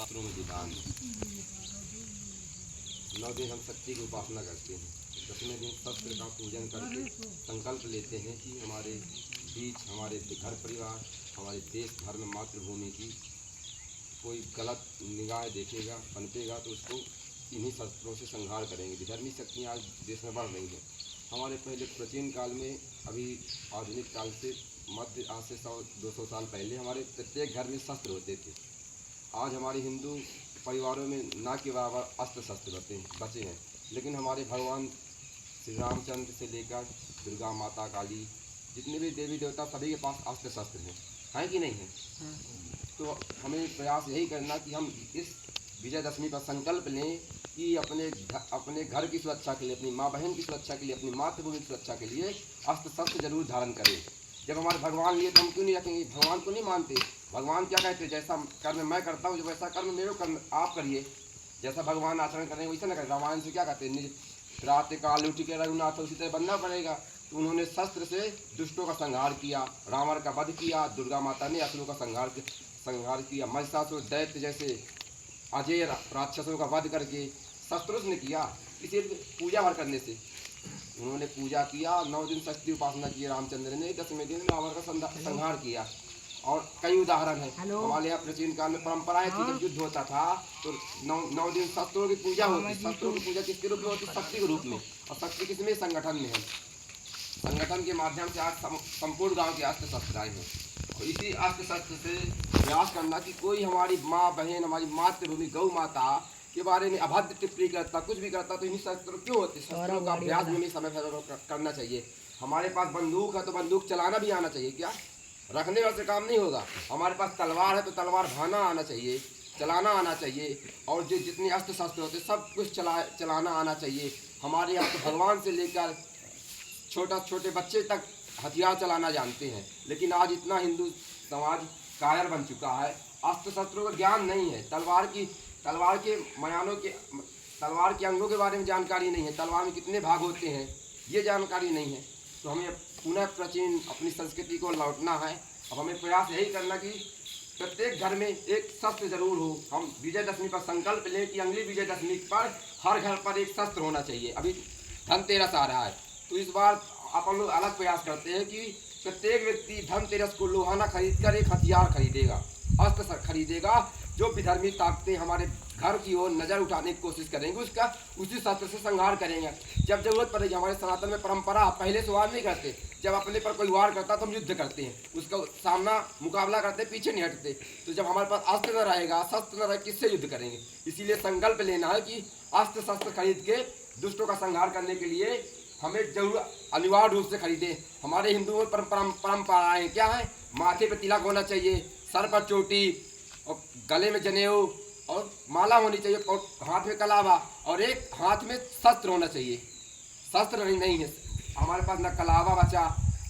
शास्त्रों में विधान है। 9 दिन हम शक्ति की उपासना करते हैं। 10वें दिन शस्त्र का पूजन करके संकल्प लेते हैं कि हमारे बीच, हमारे घर परिवार, हमारे देश, धर्म, मातृभूमि की कोई गलत निगाह देखेगा, पनपेगा तो उसको इन्हीं शस्त्रों से संहार करेंगे। विधर्मी शक्तियाँ आज देश में बढ़ रही हैं। हमारे पहले प्राचीन काल में, अभी आधुनिक काल से मध्य आज से 100-200 साल पहले हमारे प्रत्येक घर में शस्त्र होते थे। आज हमारे हिंदू परिवारों में ना के बराबर अस्त्र शस्त्र बचे हैं, लेकिन हमारे भगवान श्री रामचंद्र से लेकर दुर्गा माता, काली, जितने भी देवी देवता सभी के पास अस्त्र शस्त्र हैं कि नहीं है? तो हमें प्रयास यही करना कि हम इस विजयदशमी पर संकल्प लें कि अपने घर की सुरक्षा के लिए, अपनी माँ बहन की सुरक्षा के लिए, अपनी मातृभूमि की सुरक्षा के लिए अस्त्र शस्त्र जरूर धारण करें। जब हमारे भगवान लिए तो हम क्यों नहीं रखेंगे? भगवान को नहीं मानते? भगवान क्या कहते हैं? जैसा कर्म मैं करता हूँ, वैसा कर्म मेरे कर्म आप करिए। जैसा भगवान आचरण करें वैसा ना करें। रामायण से क्या कहते हैं? रात काल उठ के रघुनाथ, उसी तरह बनना पड़ेगा। तो उन्होंने शस्त्र से दुष्टों का संहार किया, रावण का वध किया, दुर्गा माता ने असुरों का संहार किया, महिषासुर दैत्य जैसे अजय राक्षसों का वध करके शस्त्रों से किया। इसे पूजा भर करने से उन्होंने पूजा किया। 9 दिन शक्ति उपासना की रामचंद्र ने। 10वें दिन रावण का संहार किया। और कई उदाहरण है हमारे यहाँ। प्राचीन काल में परंपराएं थी, जब युद्ध होता था तो 9 दिन शस्त्रों की पूजा होती। शस्त्रों की पूजा किसके रूप में होती? शक्ति के रूप में। और शक्ति किसमें? संगठन में है। संगठन के माध्यम से आज संपूर्ण गांव के अस्त्र शस्त्र आए हैं। और इसी अस्त्र शस्त्र से प्रयास करना कि कोई हमारी माँ बहन, हमारी मातृभूमि गौ माता के बारे में अभद्र टिप्पणी करता, कुछ भी करता, तो इन्हीं शस्त्रों क्यों होते? शस्त्रों का अभ्यास हमें समय करना चाहिए। हमारे पास बंदूक है तो बंदूक चलाना भी आना चाहिए। क्या रखने वाले से काम नहीं होगा? हमारे पास तलवार है तो तलवार भाना आना चाहिए, चलाना आना चाहिए। और जो जितने अस्त्र शस्त्र होते सब कुछ चलाना आना चाहिए। हमारे यहाँ तो भगवान से लेकर छोटे बच्चे तक हथियार चलाना जानते हैं। लेकिन आज इतना हिंदू समाज कायर बन चुका है, अस्त्र शस्त्रों का ज्ञान नहीं है। तलवार के मयानों के, तलवार के अंगों के बारे में जानकारी नहीं है। तलवार में कितने भाग होते हैं ये जानकारी नहीं है। तो हमें पुनः प्राचीन अपनी संस्कृति को लौटना है। अब हमें प्रयास यही करना कि प्रत्येक घर में एक शस्त्र जरूर हो। हम विजयदशमी पर संकल्प लें कि अगली विजयदशमी पर हर घर पर एक शस्त्र होना चाहिए। अभी धनतेरस आ रहा है, तो इस बार अपन लोग अलग प्रयास करते हैं कि प्रत्येक व्यक्ति धनतेरस को लोहाना खरीद कर एक हथियार खरीदेगा, अस्त्र खरीदेगा। जो विधर्मी ताकतें हमारे घर की ओर नज़र उठाने की कोशिश करेंगे, उसका उसी शस्त्र से संहार करेंगे। जब जरूरत पड़ेगी, हमारे सनातन में परंपरा, पहले से वार नहीं करते। जब अपने पर कोई वार करता तो हम युद्ध करते हैं, उसका सामना मुकाबला करते, पीछे नहीं हटते। तो जब हमारे पास अस्त्र न रहेगा, शस्त्र न रहे, किससे युद्ध करेंगे? इसीलिए संकल्प लेना है कि अस्त्र शस्त्र खरीद के दुष्टों का संहार करने के लिए हमें जरूर अनिवार्य रूप से खरीदे। हमारे हिंदुओं में परंपराएं क्या है? माथे पर तिलक होना चाहिए, सर पर चोटी, और गले में जनेऊ, और माला होनी चाहिए, और हाथ में कलावा, और एक हाथ में शस्त्र होना चाहिए। शस्त्र नहीं है हमारे पास, ना कलावा बचा,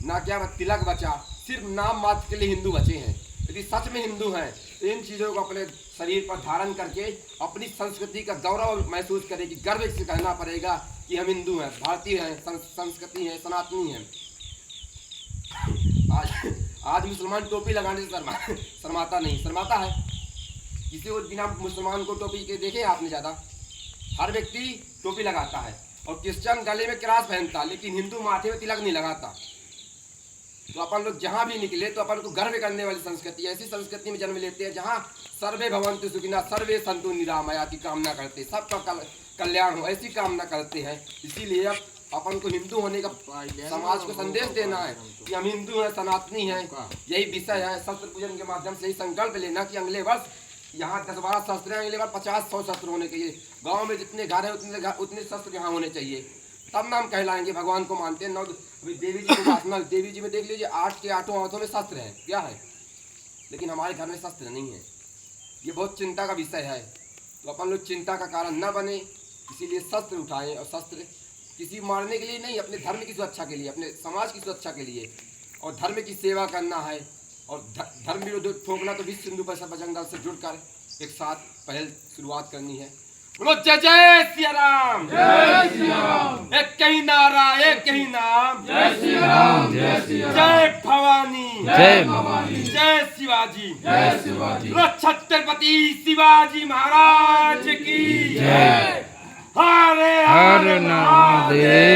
ना क्या तिलक बचा, सिर्फ नाम मात्र के लिए हिंदू बचे हैं। यदि सच में हिंदू हैं तो इन चीज़ों को अपने शरीर पर धारण करके अपनी संस्कृति का गौरव महसूस करें कि गर्व से कहना पड़ेगा कि हम हिंदू हैं, भारतीय हैं, संस्कृति हैं, सनातनी हैं। आज मुसलमान टोपी लगाने से शर्माता नहीं, शर्माता है। किसी को बिना मुसलमान को टोपी के देखे आपने ज़्यादा? हर व्यक्ति टोपी लगाता है। और क्रिश्चियन गले में क्रॉस पहनता, लेकिन हिंदू माथे में तिलक नहीं लगाता। तो अपन लोग जहाँ भी निकले तो अपन को गर्व करने वाली संस्कृति, ऐसी संस्कृति में जन्म लेते हैं जहाँ सर्वे भवन्तु सुखिनः, सर्वे सन्तु निरामया की कामना करते, सबका कल्याण हो, ऐसी कामना करते हैं। इसीलिए अब अपन को हिंदू होने का समाज को संदेश देना है कि हम हिंदू हैं, सनातनी हैं। यही विषय है। शस्त्र पूजन के माध्यम से ही संकल्प लेना कि अगले वर्ष यहाँ 10-12 शस्त्र हैं, अगले बार 50-100 शस्त्र होने चाहिए। गांव में जितने घर हैं उतने शस्त्र यहाँ होने चाहिए, तब नाम कहलाएंगे भगवान को मानते हैं। अभी देवी जी को उपासना, देवी जी में देख लीजिए 8 के 8 हाथों में शस्त्र हैं, क्या है? लेकिन हमारे घर में शस्त्र नहीं है। ये बहुत चिंता का विषय है। तो अपन लोग चिंता का कारण न बने, इसीलिए शस्त्र उठाएं। और शस्त्र किसी मारने के लिए नहीं, अपने धर्म की सुरक्षा के लिए, अपने समाज की सुरक्षा के लिए, और धर्म की सेवा करना है। और धर्म विरोधी ठोकना तो विश्व हिंदू परिषद बजरंग दल से जुड़कर एक साथ पहल शुरुआत करनी है। बोलो जय जय सिया राम, जय सिया राम। एक ही नारा एक ही नाम, जय सिया राम, जय सिया राम। जय भवानी, जय भवानी, जय शिवाजी, जय शिवाजी। बोलो छत्रपति शिवाजी महाराज की जय। हरे हरे महादेव।